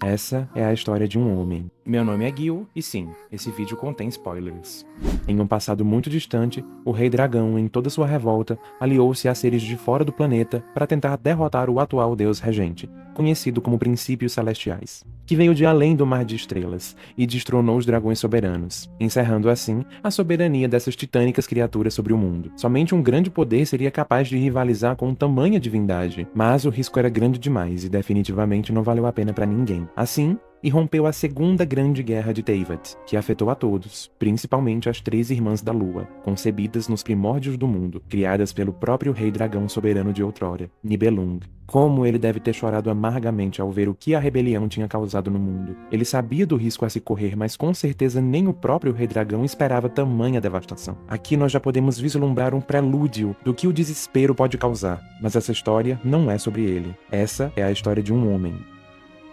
Essa é a história de um homem. Meu nome é Gil, e sim, esse vídeo contém spoilers. Em um passado muito distante, o Rei Dragão, em toda sua revolta, aliou-se a seres de fora do planeta para tentar derrotar o atual deus regente, conhecido como Princípios Celestiais, que veio de além do Mar de Estrelas e destronou os dragões soberanos, encerrando assim a soberania dessas titânicas criaturas sobre o mundo. Somente um grande poder seria capaz de rivalizar com tamanha divindade, mas o risco era grande demais e definitivamente não valeu a pena para ninguém. Assim, irrompeu a Segunda Grande Guerra de Teyvat, que afetou a todos, principalmente as três Irmãs da Lua, concebidas nos primórdios do mundo, criadas pelo próprio Rei Dragão soberano de outrora, Nibelung. Como ele deve ter chorado amargamente ao ver o que a rebelião tinha causado no mundo. Ele sabia do risco a se correr, mas com certeza nem o próprio Rei Dragão esperava tamanha devastação. Aqui nós já podemos vislumbrar um prelúdio do que o desespero pode causar, mas essa história não é sobre ele. Essa é a história de um homem.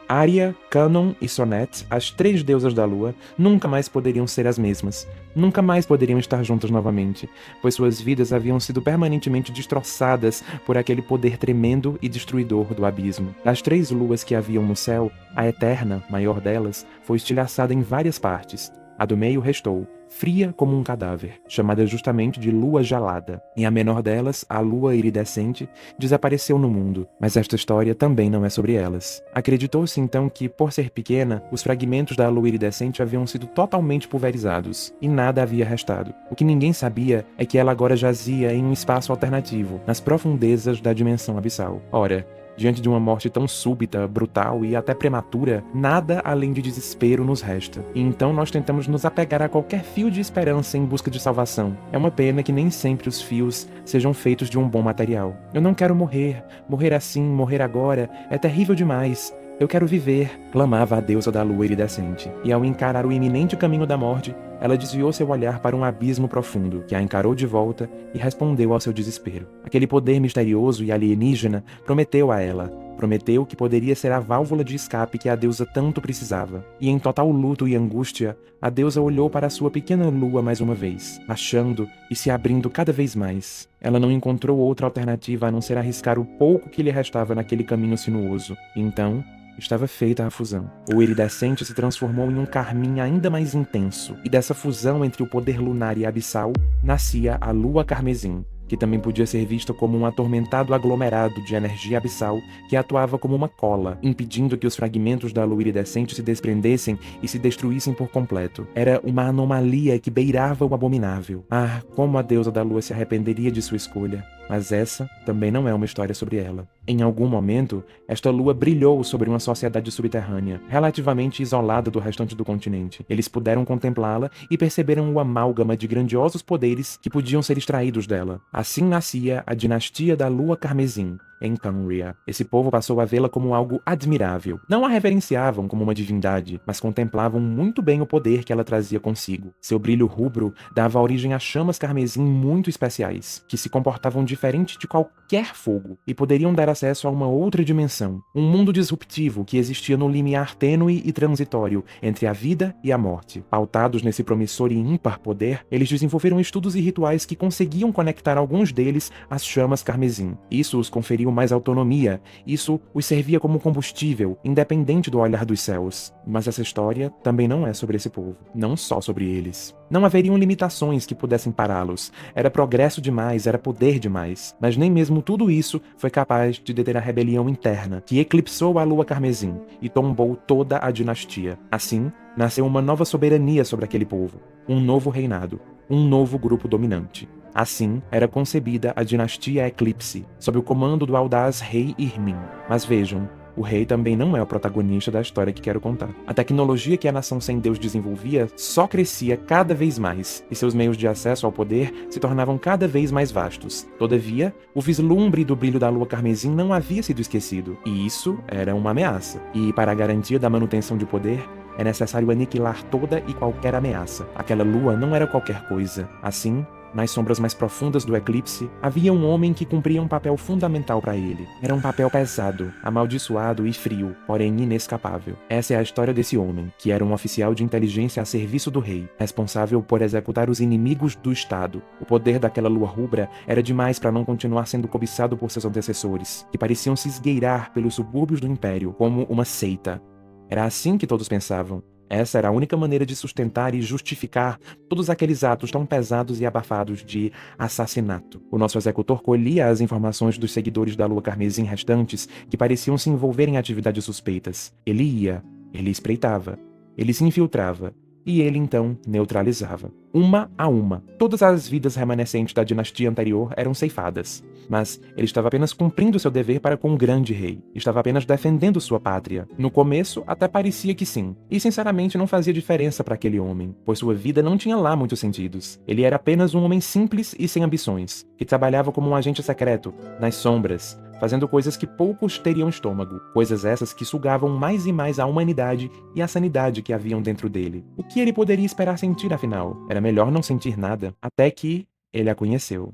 Arya, Canon e Sonnet, as três deusas da lua, nunca mais poderiam ser as mesmas. Nunca mais poderiam estar juntas novamente, pois suas vidas haviam sido permanentemente destroçadas por aquele poder tremendo e destruidor do abismo. Das três luas que haviam no céu, a eterna, maior delas, foi estilhaçada em várias partes. A do meio restou, fria como um cadáver, chamada justamente de Lua Gelada. E a menor delas, a Lua Iridescente, desapareceu no mundo, mas esta história também não é sobre elas. Acreditou-se então que, por ser pequena, os fragmentos da Lua Iridescente haviam sido totalmente pulverizados, e nada havia restado. O que ninguém sabia é que ela agora jazia em um espaço alternativo, nas profundezas da dimensão abissal. Ora, diante de uma morte tão súbita, brutal e até prematura, nada além de desespero nos resta. E então nós tentamos nos apegar a qualquer fio de esperança em busca de salvação. É uma pena que nem sempre os fios sejam feitos de um bom material. Eu não quero morrer. Morrer assim, morrer agora, é terrível demais. Eu quero viver, clamava a deusa da lua iridescente. E ao encarar o iminente caminho da morte, ela desviou seu olhar para um abismo profundo, que a encarou de volta e respondeu ao seu desespero. Aquele poder misterioso e alienígena prometeu a ela. Prometeu que poderia ser a válvula de escape que a deusa tanto precisava. E em total luto e angústia, a deusa olhou para a sua pequena lua mais uma vez, achando e se abrindo cada vez mais. Ela não encontrou outra alternativa a não ser arriscar o pouco que lhe restava naquele caminho sinuoso. Então, estava feita a fusão. O iridescente se transformou em um carmim ainda mais intenso, e dessa fusão entre o poder lunar e abissal, nascia a lua carmesim, que também podia ser vista como um atormentado aglomerado de energia abissal que atuava como uma cola, impedindo que os fragmentos da lua iridescente se desprendessem e se destruíssem por completo. Era uma anomalia que beirava o abominável. Ah, como a deusa da lua se arrependeria de sua escolha. Mas essa também não é uma história sobre ela. Em algum momento, esta lua brilhou sobre uma sociedade subterrânea, relativamente isolada do restante do continente. Eles puderam contemplá-la e perceberam o amálgama de grandiosos poderes que podiam ser extraídos dela. Assim nascia a dinastia da Lua Carmesim, em Khaenri'ah. Esse povo passou a vê-la como algo admirável. Não a reverenciavam como uma divindade, mas contemplavam muito bem o poder que ela trazia consigo. Seu brilho rubro dava origem a chamas carmesim muito especiais, que se comportavam diferente de qualquer fogo e poderiam dar acesso a uma outra dimensão, um mundo disruptivo que existia no limiar tênue e transitório entre a vida e a morte. Pautados nesse promissor e ímpar poder, eles desenvolveram estudos e rituais que conseguiam conectar alguns deles às chamas carmesim. Isso os conferiu mais autonomia, isso os servia como combustível, independente do olhar dos céus. Mas essa história também não é sobre esse povo, não só sobre eles. Não haveriam limitações que pudessem pará-los. Era progresso demais, era poder demais. Mas nem mesmo tudo isso foi capaz de deter a rebelião interna, que eclipsou a lua carmesim e tombou toda a dinastia. Assim, nasceu uma nova soberania sobre aquele povo, um novo reinado, um novo grupo dominante. Assim, era concebida a dinastia Eclipse, sob o comando do audaz rei Irmin. Mas vejam, o rei também não é o protagonista da história que quero contar. A tecnologia que a nação sem Deus desenvolvia só crescia cada vez mais, e seus meios de acesso ao poder se tornavam cada vez mais vastos. Todavia, o vislumbre do brilho da lua carmesim não havia sido esquecido, e isso era uma ameaça. E para a garantia da manutenção de poder, é necessário aniquilar toda e qualquer ameaça. Aquela lua não era qualquer coisa. Assim, nas sombras mais profundas do eclipse, havia um homem que cumpria um papel fundamental para ele. Era um papel pesado, amaldiçoado e frio, porém inescapável. Essa é a história desse homem, que era um oficial de inteligência a serviço do rei, responsável por executar os inimigos do Estado. O poder daquela lua rubra era demais para não continuar sendo cobiçado por seus antecessores, que pareciam se esgueirar pelos subúrbios do Império como uma seita. Era assim que todos pensavam. Essa era a única maneira de sustentar e justificar todos aqueles atos tão pesados e abafados de assassinato. O nosso executor colhia as informações dos seguidores da Lua Carmesim restantes que pareciam se envolver em atividades suspeitas. Ele ia, ele espreitava, ele se infiltrava, e ele então neutralizava. Uma a uma, todas as vidas remanescentes da dinastia anterior eram ceifadas. Mas ele estava apenas cumprindo seu dever para com o grande rei. Estava apenas defendendo sua pátria. No começo, até parecia que sim. E sinceramente não fazia diferença para aquele homem, pois sua vida não tinha lá muitos sentidos. Ele era apenas um homem simples e sem ambições, que trabalhava como um agente secreto, nas sombras, fazendo coisas que poucos teriam estômago, coisas essas que sugavam mais e mais a humanidade e a sanidade que haviam dentro dele. O que ele poderia esperar sentir, afinal? Era melhor não sentir nada, até que ele a conheceu.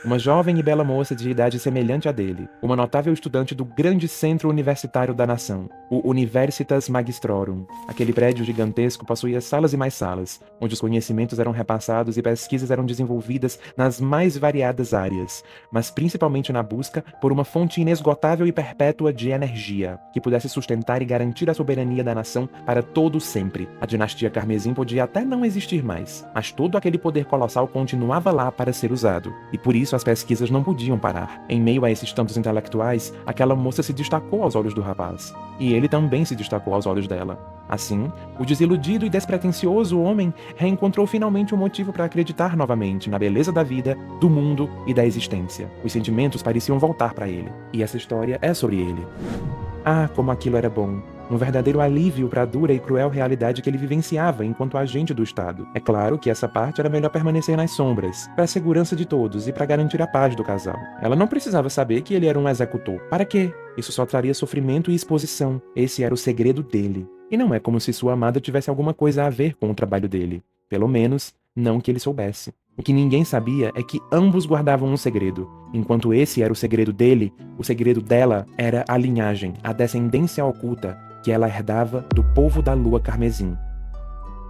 Uma jovem e bela moça de idade semelhante à dele, uma notável estudante do grande centro universitário da nação, o Universitas Magistrorum. Aquele prédio gigantesco possuía salas e mais salas, onde os conhecimentos eram repassados e pesquisas eram desenvolvidas nas mais variadas áreas, mas principalmente na busca por uma fonte inesgotável e perpétua de energia, que pudesse sustentar e garantir a soberania da nação para todo sempre. A dinastia Carmesim podia até não existir mais, mas todo aquele poder colossal continuava lá para ser usado, e por isso as pesquisas não podiam parar. Em meio a esses tantos intelectuais, aquela moça se destacou aos olhos do rapaz, e ele também se destacou aos olhos dela. Assim, o desiludido e despretensioso homem reencontrou finalmente um motivo para acreditar novamente na beleza da vida, do mundo e da existência. Os sentimentos pareciam voltar para ele, e essa história é sobre ele. Ah, como aquilo era bom! Um verdadeiro alívio para a dura e cruel realidade que ele vivenciava enquanto agente do Estado. É claro que essa parte era melhor permanecer nas sombras, para a segurança de todos e para garantir a paz do casal. Ela não precisava saber que ele era um executor. Para quê? Isso só traria sofrimento e exposição. Esse era o segredo dele. E não é como se sua amada tivesse alguma coisa a ver com o trabalho dele. Pelo menos, não que ele soubesse. O que ninguém sabia é que ambos guardavam um segredo. Enquanto esse era o segredo dele, o segredo dela era a linhagem, a descendência oculta que ela herdava do povo da Lua Carmesim.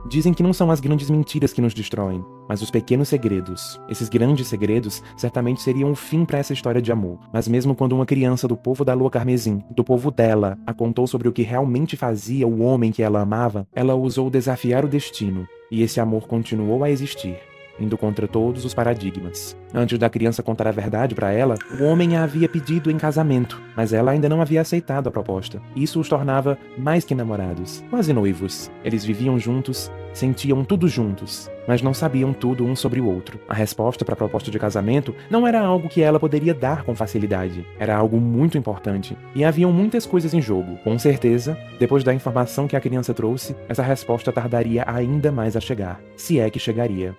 Dizem que não são as grandes mentiras que nos destroem, mas os pequenos segredos. Esses grandes segredos certamente seriam o fim para essa história de amor. Mas mesmo quando uma criança do povo da Lua Carmesim, do povo dela, a contou sobre o que realmente fazia o homem que ela amava, ela ousou desafiar o destino, e esse amor continuou a existir, indo contra todos os paradigmas. Antes da criança contar a verdade para ela, o homem a havia pedido em casamento, mas ela ainda não havia aceitado a proposta. Isso os tornava mais que namorados, quase noivos. Eles viviam juntos, sentiam tudo juntos, mas não sabiam tudo um sobre o outro. A resposta para a proposta de casamento não era algo que ela poderia dar com facilidade. Era algo muito importante, e haviam muitas coisas em jogo. Com certeza, depois da informação que a criança trouxe, essa resposta tardaria ainda mais a chegar, se é que chegaria.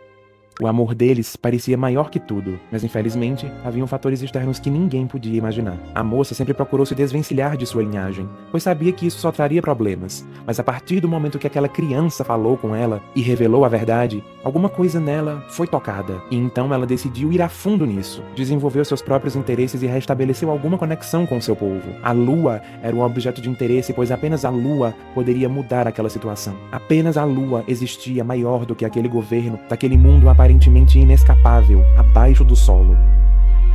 O amor deles parecia maior que tudo, mas infelizmente haviam fatores externos que ninguém podia imaginar. A moça sempre procurou se desvencilhar de sua linhagem, pois sabia que isso só traria problemas, mas a partir do momento que aquela criança falou com ela e revelou a verdade, alguma coisa nela foi tocada, e então ela decidiu ir a fundo nisso, desenvolveu seus próprios interesses e restabeleceu alguma conexão com seu povo. A Lua era um objeto de interesse, pois apenas a Lua poderia mudar aquela situação. Apenas a Lua existia maior do que aquele governo, daquele mundo aparentemente inescapável, abaixo do solo.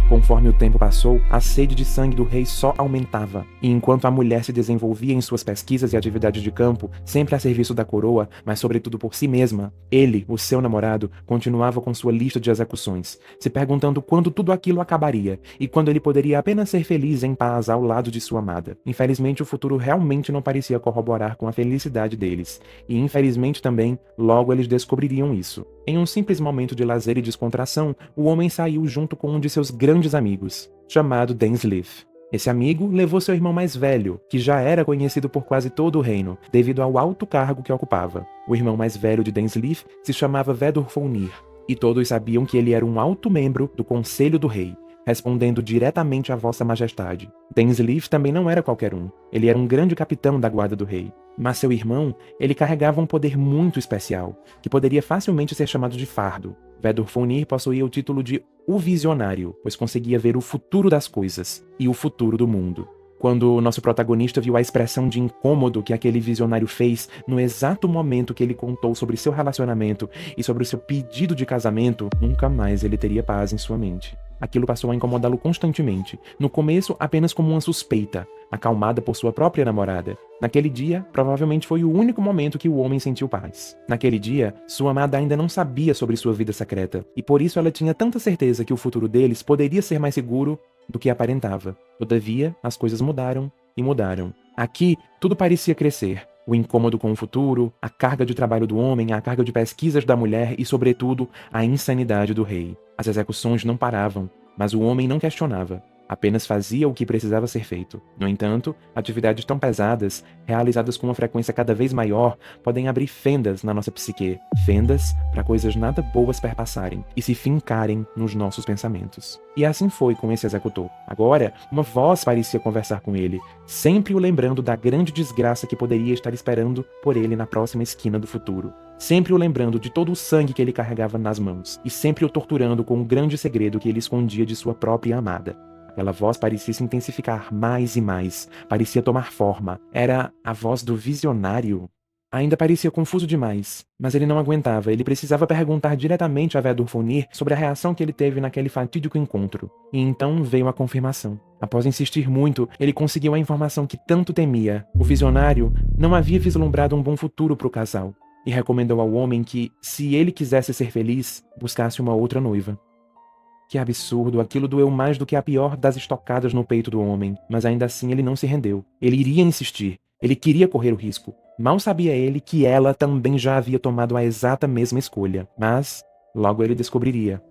Conforme o tempo passou, a sede de sangue do rei só aumentava, e enquanto a mulher se desenvolvia em suas pesquisas e atividades de campo, sempre a serviço da coroa, mas sobretudo por si mesma, ele, o seu namorado, continuava com sua lista de execuções, se perguntando quando tudo aquilo acabaria, e quando ele poderia apenas ser feliz em paz ao lado de sua amada. Infelizmente, o futuro realmente não parecia corroborar com a felicidade deles, e infelizmente também, logo eles descobririam isso. Em um simples momento de lazer e descontração, o homem saiu junto com um de seus grandes amigos, chamado Dainsleif. Esse amigo levou seu irmão mais velho, que já era conhecido por quase todo o reino, devido ao alto cargo que ocupava. O irmão mais velho de Dainsleif se chamava Vedorfolnir, e todos sabiam que ele era um alto membro do Conselho do Rei, respondendo diretamente a Vossa Majestade. Dainsleif também não era qualquer um. Ele era um grande capitão da guarda do rei. Mas seu irmão, ele carregava um poder muito especial, que poderia facilmente ser chamado de fardo. Vedorfolnir possuía o título de O Visionário, pois conseguia ver o futuro das coisas e o futuro do mundo. Quando o nosso protagonista viu a expressão de incômodo que aquele visionário fez no exato momento que ele contou sobre seu relacionamento e sobre o seu pedido de casamento, nunca mais ele teria paz em sua mente. Aquilo passou a incomodá-lo constantemente, no começo apenas como uma suspeita, acalmada por sua própria namorada. Naquele dia, provavelmente foi o único momento que o homem sentiu paz. Naquele dia, sua amada ainda não sabia sobre sua vida secreta, e por isso ela tinha tanta certeza que o futuro deles poderia ser mais seguro do que aparentava. Todavia, as coisas mudaram e mudaram. Aqui, tudo parecia crescer. O incômodo com o futuro, a carga de trabalho do homem, a carga de pesquisas da mulher e, sobretudo, a insanidade do rei. As execuções não paravam, mas o homem não questionava. Apenas fazia o que precisava ser feito. No entanto, atividades tão pesadas, realizadas com uma frequência cada vez maior, podem abrir fendas na nossa psique. Fendas para coisas nada boas perpassarem e se fincarem nos nossos pensamentos. E assim foi com esse executor. Agora, uma voz parecia conversar com ele, sempre o lembrando da grande desgraça que poderia estar esperando por ele na próxima esquina do futuro. Sempre o lembrando de todo o sangue que ele carregava nas mãos, e sempre o torturando com um grande segredo que ele escondia de sua própria amada. Aquela voz parecia se intensificar mais e mais, parecia tomar forma. Era a voz do visionário. Ainda parecia confuso demais, mas ele não aguentava. Ele precisava perguntar diretamente a Vedurfonir sobre a reação que ele teve naquele fatídico encontro. E então veio a confirmação. Após insistir muito, ele conseguiu a informação que tanto temia. O visionário não havia vislumbrado um bom futuro para o casal, e recomendou ao homem que, se ele quisesse ser feliz, buscasse uma outra noiva. Que absurdo, aquilo doeu mais do que a pior das estocadas no peito do homem, mas ainda assim ele não se rendeu. Ele iria insistir, ele queria correr o risco. Mal sabia ele que ela também já havia tomado a exata mesma escolha, mas logo ele descobriria.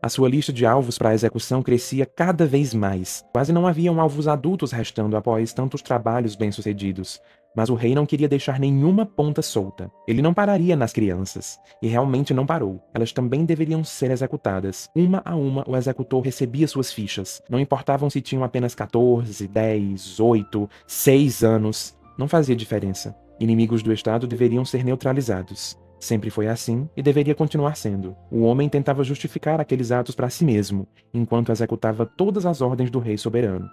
A sua lista de alvos para a execução crescia cada vez mais. Quase não haviam alvos adultos restando após tantos trabalhos bem-sucedidos. Mas o rei não queria deixar nenhuma ponta solta. Ele não pararia nas crianças. E realmente não parou. Elas também deveriam ser executadas. Uma a uma, o executor recebia suas fichas. Não importavam se tinham apenas 14, 10, 8, 6 anos. Não fazia diferença. Inimigos do Estado deveriam ser neutralizados. Sempre foi assim e deveria continuar sendo. O homem tentava justificar aqueles atos para si mesmo, enquanto executava todas as ordens do rei soberano.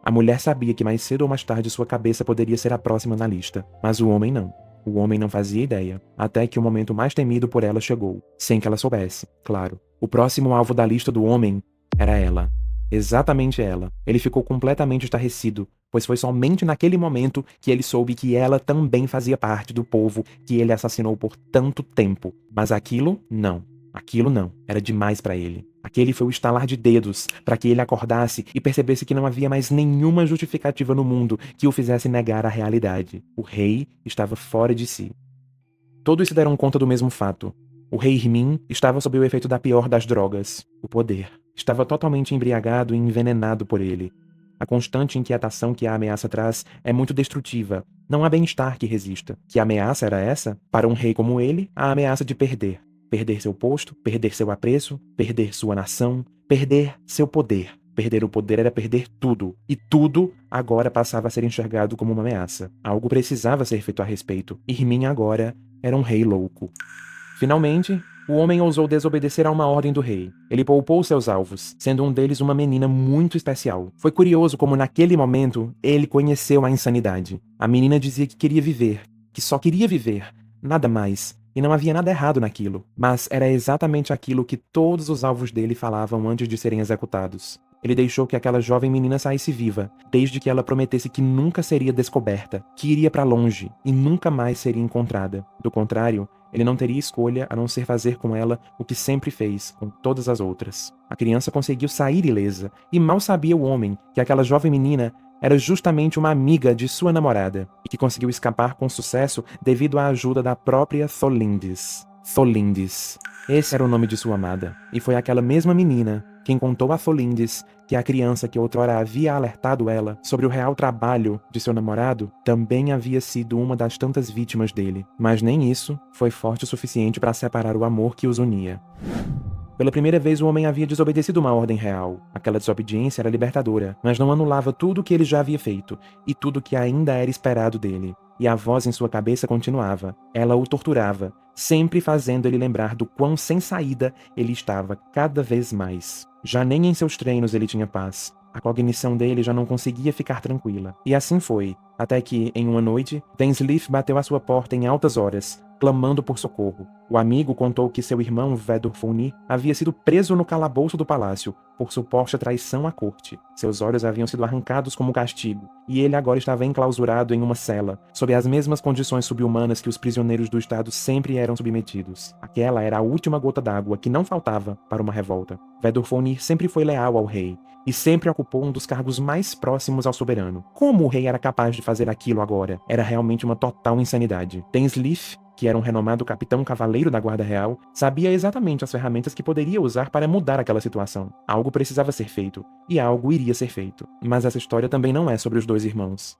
A mulher sabia que mais cedo ou mais tarde sua cabeça poderia ser a próxima na lista, mas o homem não. O homem não fazia ideia, até que o momento mais temido por ela chegou, sem que ela soubesse, claro. O próximo alvo da lista do homem era ela. Exatamente ela. Ele ficou completamente estarrecido, pois foi somente naquele momento que ele soube que ela também fazia parte do povo que ele assassinou por tanto tempo. Mas aquilo, não. Aquilo não. Era demais para ele. Aquele foi o estalar de dedos para que ele acordasse e percebesse que não havia mais nenhuma justificativa no mundo que o fizesse negar a realidade. O rei estava fora de si. Todos se deram conta do mesmo fato. O rei Irmin estava sob o efeito da pior das drogas, o poder. Estava totalmente embriagado e envenenado por ele. A constante inquietação que a ameaça traz é muito destrutiva. Não há bem-estar que resista. Que ameaça era essa? Para um rei como ele, a ameaça de perder. Perder seu posto, perder seu apreço, perder sua nação, perder seu poder. Perder o poder era perder tudo. E tudo agora passava a ser enxergado como uma ameaça. Algo precisava ser feito a respeito. Irmin agora era um rei louco. Finalmente, o homem ousou desobedecer a uma ordem do rei. Ele poupou seus alvos, sendo um deles uma menina muito especial. Foi curioso como naquele momento ele conheceu a insanidade. A menina dizia que queria viver, que só queria viver, nada mais. E não havia nada errado naquilo, mas era exatamente aquilo que todos os alvos dele falavam antes de serem executados. Ele deixou que aquela jovem menina saísse viva, desde que ela prometesse que nunca seria descoberta, que iria para longe e nunca mais seria encontrada. Do contrário, ele não teria escolha a não ser fazer com ela o que sempre fez com todas as outras. A criança conseguiu sair ilesa, e mal sabia o homem que aquela jovem menina era justamente uma amiga de sua namorada, e que conseguiu escapar com sucesso devido à ajuda da própria Tholindis. Tholindis. Esse era o nome de sua amada, e foi aquela mesma menina quem contou a Tholindis que a criança que outrora havia alertado ela sobre o real trabalho de seu namorado também havia sido uma das tantas vítimas dele. Mas nem isso foi forte o suficiente para separar o amor que os unia. Pela primeira vez o homem havia desobedecido uma ordem real. Aquela desobediência era libertadora, mas não anulava tudo o que ele já havia feito, e tudo o que ainda era esperado dele. E a voz em sua cabeça continuava. Ela o torturava, sempre fazendo ele lembrar do quão sem saída ele estava cada vez mais. Já nem em seus treinos ele tinha paz. A cognição dele já não conseguia ficar tranquila. E assim foi, até que, em uma noite, Densleif bateu à sua porta em altas horas, clamando por socorro. O amigo contou que seu irmão, Vedurfolnir, havia sido preso no calabouço do palácio por suposta traição à corte. Seus olhos haviam sido arrancados como castigo, e ele agora estava enclausurado em uma cela, sob as mesmas condições subhumanas que os prisioneiros do Estado sempre eram submetidos. Aquela era a última gota d'água que não faltava para uma revolta. Vedurfolnir sempre foi leal ao rei, e sempre ocupou um dos cargos mais próximos ao soberano. Como o rei era capaz de fazer aquilo agora? Era realmente uma total insanidade. Densleif, que era um renomado capitão cavaleiro da Guarda Real, sabia exatamente as ferramentas que poderia usar para mudar aquela situação. Algo precisava ser feito, e algo iria ser feito. Mas essa história também não é sobre os dois irmãos.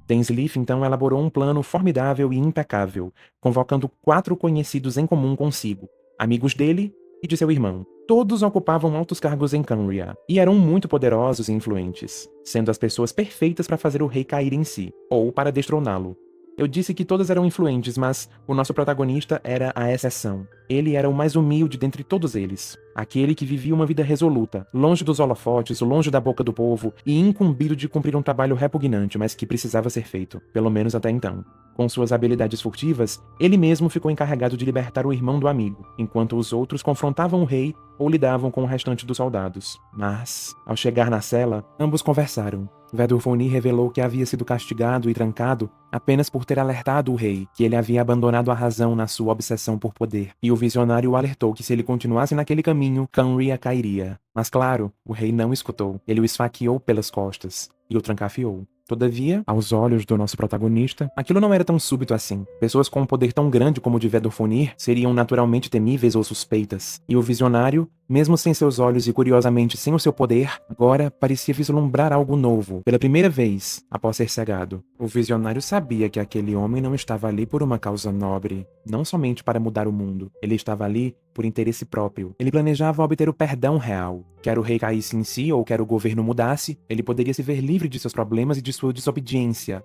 Densleif então elaborou um plano formidável e impecável, convocando 4 conhecidos em comum consigo, amigos dele e de seu irmão. Todos ocupavam altos cargos em Khaenri'ah, e eram muito poderosos e influentes, sendo as pessoas perfeitas para fazer o rei cair em si, ou para destroná-lo. Eu disse que todas eram influentes, mas o nosso protagonista era a exceção. Ele era o mais humilde dentre todos eles. Aquele que vivia uma vida resoluta, longe dos holofotes, longe da boca do povo, e incumbido de cumprir um trabalho repugnante, mas que precisava ser feito, pelo menos até então. Com suas habilidades furtivas, ele mesmo ficou encarregado de libertar o irmão do amigo, enquanto os outros confrontavam o rei ou lidavam com o restante dos soldados. Mas, ao chegar na cela, ambos conversaram. Vedurfolnir revelou que havia sido castigado e trancado apenas por ter alertado o rei que ele havia abandonado a razão na sua obsessão por poder, e o visionário o alertou que se ele continuasse naquele caminho, Khaenri'ah cairia. Mas claro, o rei não escutou. Ele o esfaqueou pelas costas e o trancafiou. Todavia, aos olhos do nosso protagonista, aquilo não era tão súbito assim. Pessoas com um poder tão grande como o de Vedurfolnir seriam naturalmente temíveis ou suspeitas. E o visionário, mesmo sem seus olhos e curiosamente sem o seu poder, agora parecia vislumbrar algo novo, pela primeira vez, após ser cegado. O visionário sabia que aquele homem não estava ali por uma causa nobre, não somente para mudar o mundo. Ele estava ali por interesse próprio. Ele planejava obter o perdão real. Quer o rei caísse em si ou quer o governo mudasse, ele poderia se ver livre de seus problemas e de sua desobediência.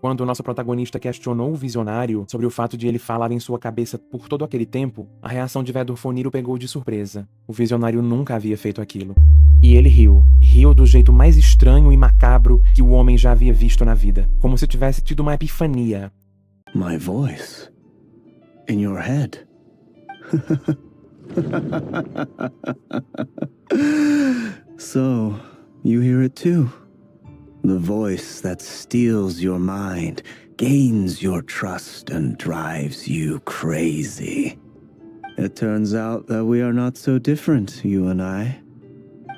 Quando o nosso protagonista questionou o visionário sobre o fato de ele falar em sua cabeça por todo aquele tempo, a reação de Vedurfolnir o pegou de surpresa. O visionário nunca havia feito aquilo. E ele riu. Riu do jeito mais estranho e macabro que o homem já havia visto na vida. Como se tivesse tido uma epifania. My voice? In your head? So, you hear it too? The voice that steals your mind, gains your trust, and drives you crazy. It turns out that we are not so different, you and I.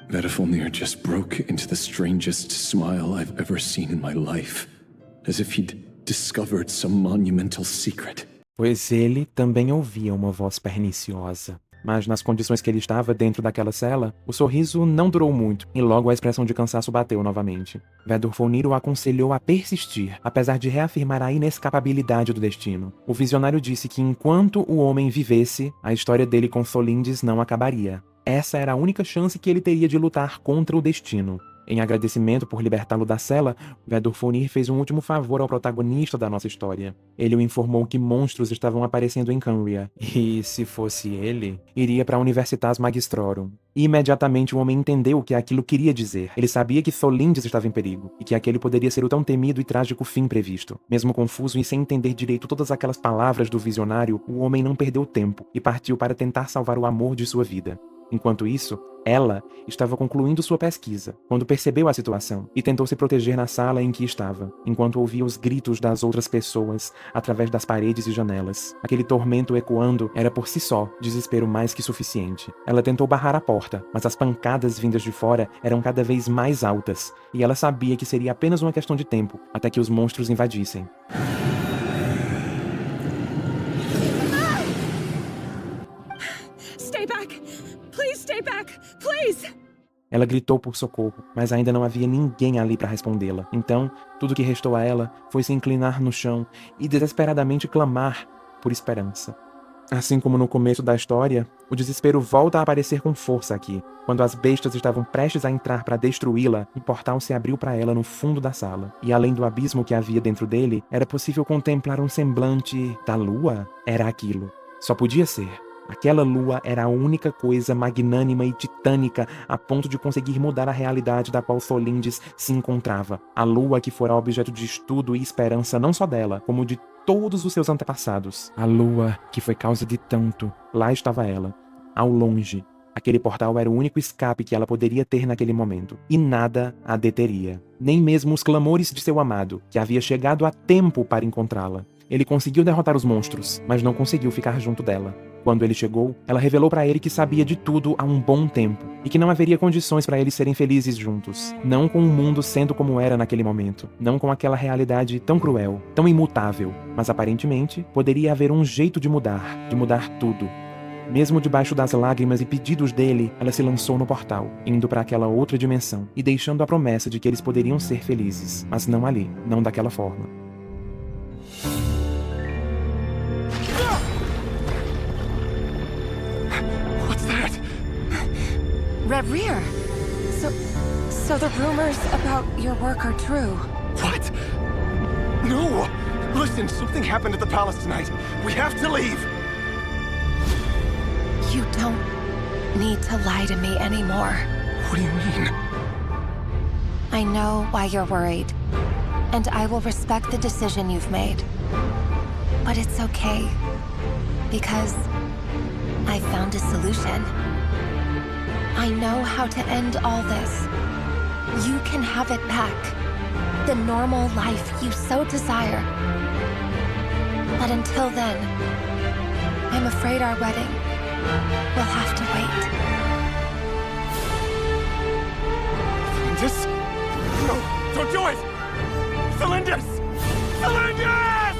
Vedurfolnir just broke into the strangest smile I've ever seen in my life, as if he'd discovered some monumental secret. Pois ele também ouvia uma voz perniciosa. Mas nas condições que ele estava dentro daquela cela, o sorriso não durou muito, e logo a expressão de cansaço bateu novamente. Vedurfolnir o aconselhou a persistir, apesar de reafirmar a inescapabilidade do destino. O visionário disse que enquanto o homem vivesse, a história dele com Solindis não acabaria. Essa era a única chance que ele teria de lutar contra o destino. Em agradecimento por libertá-lo da cela, Vedurfolnir fez um último favor ao protagonista da nossa história. Ele o informou que monstros estavam aparecendo em Khaenri'ah, e, se fosse ele, iria para a Universitas Magistrorum. Imediatamente o homem entendeu o que aquilo queria dizer. Ele sabia que Solindis estava em perigo, e que aquele poderia ser o tão temido e trágico fim previsto. Mesmo confuso e sem entender direito todas aquelas palavras do visionário, o homem não perdeu tempo, e partiu para tentar salvar o amor de sua vida. Enquanto isso, ela estava concluindo sua pesquisa, quando percebeu a situação e tentou se proteger na sala em que estava, enquanto ouvia os gritos das outras pessoas através das paredes e janelas. Aquele tormento ecoando era por si só desespero mais que suficiente. Ela tentou barrar a porta, mas as pancadas vindas de fora eram cada vez mais altas, e ela sabia que seria apenas uma questão de tempo até que os monstros invadissem. Stay back! Please stay back! Please! Ela gritou por socorro, mas ainda não havia ninguém ali para respondê-la. Então, tudo que restou a ela foi se inclinar no chão e desesperadamente clamar por esperança. Assim como no começo da história, o desespero volta a aparecer com força aqui. Quando as bestas estavam prestes a entrar para destruí-la, um portal se abriu para ela no fundo da sala. E além do abismo que havia dentro dele, era possível contemplar um semblante da lua? Era aquilo. Só podia ser. Aquela lua era a única coisa magnânima e titânica a ponto de conseguir mudar a realidade da qual Solindes se encontrava. A lua que fora objeto de estudo e esperança não só dela, como de todos os seus antepassados. A lua que foi causa de tanto. Lá estava ela, ao longe. Aquele portal era o único escape que ela poderia ter naquele momento, e nada a deteria. Nem mesmo os clamores de seu amado, que havia chegado a tempo para encontrá-la. Ele conseguiu derrotar os monstros, mas não conseguiu ficar junto dela. Quando ele chegou, ela revelou para ele que sabia de tudo há um bom tempo, e que não haveria condições para eles serem felizes juntos. Não com o mundo sendo como era naquele momento, não com aquela realidade tão cruel, tão imutável, mas aparentemente poderia haver um jeito de mudar tudo. Mesmo debaixo das lágrimas e pedidos dele, ela se lançou no portal, indo para aquela outra dimensão, e deixando a promessa de que eles poderiam ser felizes, mas não ali, não daquela forma. What's that? Reverie! So the rumors about your work are true. What? No! Listen, something happened at the palace tonight. We have to leave! You don't need to lie to me anymore. What do you mean? I know why you're worried, and I will respect the decision you've made. But it's okay, because I found a solution. I know how to end all this. You can have it back. The normal life you so desire. But until then, I'm afraid our wedding will have to wait. Cylinders? No, don't do it! Cylinders! Cylinders!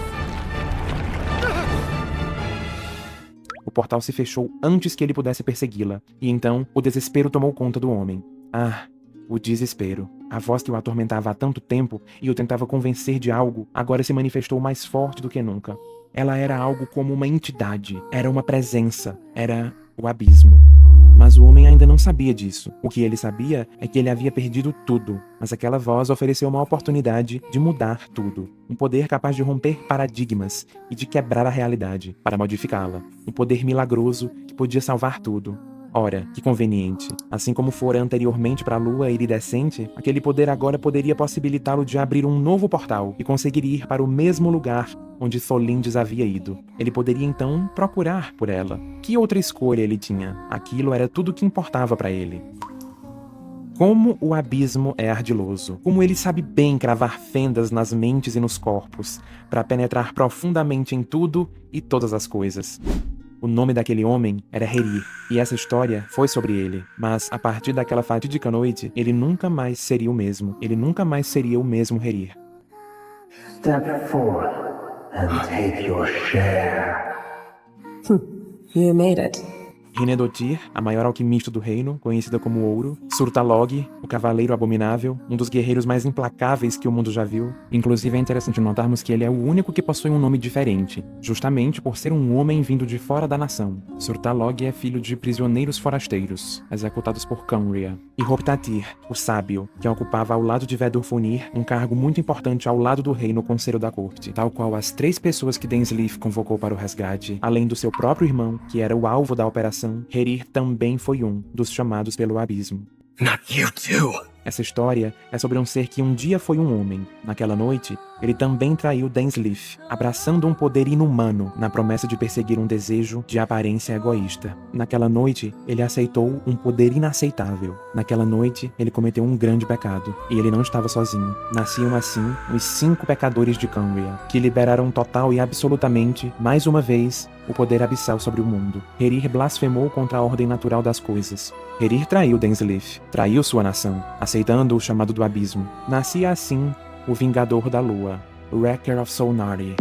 O portal se fechou antes que ele pudesse persegui-la, e então o desespero tomou conta do homem. Ah, o desespero. A voz que o atormentava há tanto tempo e o tentava convencer de algo, agora se manifestou mais forte do que nunca. Ela era algo como uma entidade, era uma presença, era o abismo. Mas o homem ainda não sabia disso. O que ele sabia é que ele havia perdido tudo, mas aquela voz ofereceu uma oportunidade de mudar tudo. Um poder capaz de romper paradigmas e de quebrar a realidade, para modificá-la. Um poder milagroso que podia salvar tudo. Ora, que conveniente. Assim como fora anteriormente para a lua iridescente, aquele poder agora poderia possibilitá-lo de abrir um novo portal e conseguir ir para o mesmo lugar onde Solindes havia ido. Ele poderia então procurar por ela. Que outra escolha ele tinha? Aquilo era tudo que importava para ele. Como o abismo é ardiloso. Como ele sabe bem cravar fendas nas mentes e nos corpos, para penetrar profundamente em tudo e todas as coisas. O nome daquele homem era Herir, e essa história foi sobre ele. Mas, a partir daquela fatídica noite, ele nunca mais seria o mesmo. Ele nunca mais seria o mesmo Herir. Step forth and take your share. You made it. Hinedotir, a maior alquimista do reino, conhecida como Ouro. Surtalog, o cavaleiro abominável, um dos guerreiros mais implacáveis que o mundo já viu. Inclusive é interessante notarmos que ele é o único que possui um nome diferente, justamente por ser um homem vindo de fora da nação. Surtalog é filho de prisioneiros forasteiros, executados por Canria. E Hoptatir, o sábio, que ocupava ao lado de Vedurfunir um cargo muito importante ao lado do rei no conselho da corte, tal qual as 3 pessoas que Dainsleif convocou para o resgate, além do seu próprio irmão, que era o alvo da operação. Herir também foi um dos chamados pelo abismo. Not you too! Essa história é sobre um ser que um dia foi um homem. Naquela noite, ele também traiu Dainsleif, abraçando um poder inumano na promessa de perseguir um desejo de aparência egoísta. Naquela noite, ele aceitou um poder inaceitável. Naquela noite, ele cometeu um grande pecado. E ele não estava sozinho. Nasciam assim os 5 pecadores de Canria, que liberaram total e absolutamente, mais uma vez, o poder abissal sobre o mundo. Herir blasfemou contra a ordem natural das coisas. Herir traiu Dainsleif, traiu sua nação, aceitando o chamado do abismo. Nascia assim o Vingador da Lua, Wrecker of Solnari.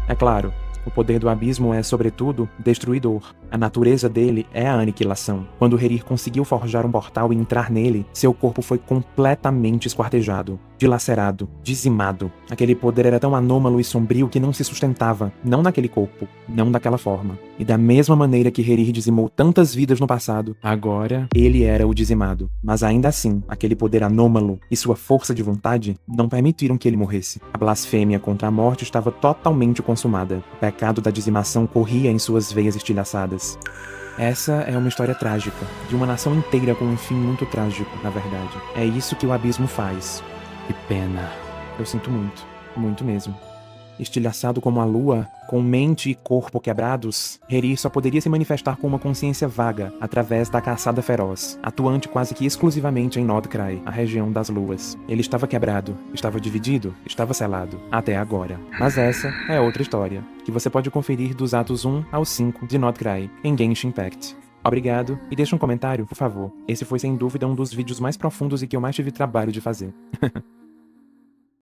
É claro, o poder do abismo é, sobretudo, destruidor. A natureza dele é a aniquilação. Quando Herir conseguiu forjar um portal e entrar nele, seu corpo foi completamente esquartejado, dilacerado, dizimado. Aquele poder era tão anômalo e sombrio que não se sustentava, não naquele corpo, não daquela forma. E da mesma maneira que Herir dizimou tantas vidas no passado, agora ele era o dizimado. Mas ainda assim, aquele poder anômalo e sua força de vontade não permitiram que ele morresse. A blasfêmia contra a morte estava totalmente consumada. O pecado da dizimação corria em suas veias estilhaçadas. luas. Essa é uma história trágica, de uma nação inteira com um fim muito trágico, na verdade. É isso que o abismo faz. Que pena. Eu sinto muito, muito mesmo. Estilhaçado como a lua, com mente e corpo quebrados, Heri só poderia se manifestar com uma consciência vaga, através da caçada feroz, atuante quase que exclusivamente em Nordkrai, a região das luas. Ele estava quebrado, estava dividido, estava selado, até agora. Mas essa é outra história, que você pode conferir dos atos 1 ao 5 de Nordkrai, em Genshin Impact. Obrigado, e deixa um comentário, por favor. Esse foi sem dúvida um dos vídeos mais profundos e que eu mais tive trabalho de fazer.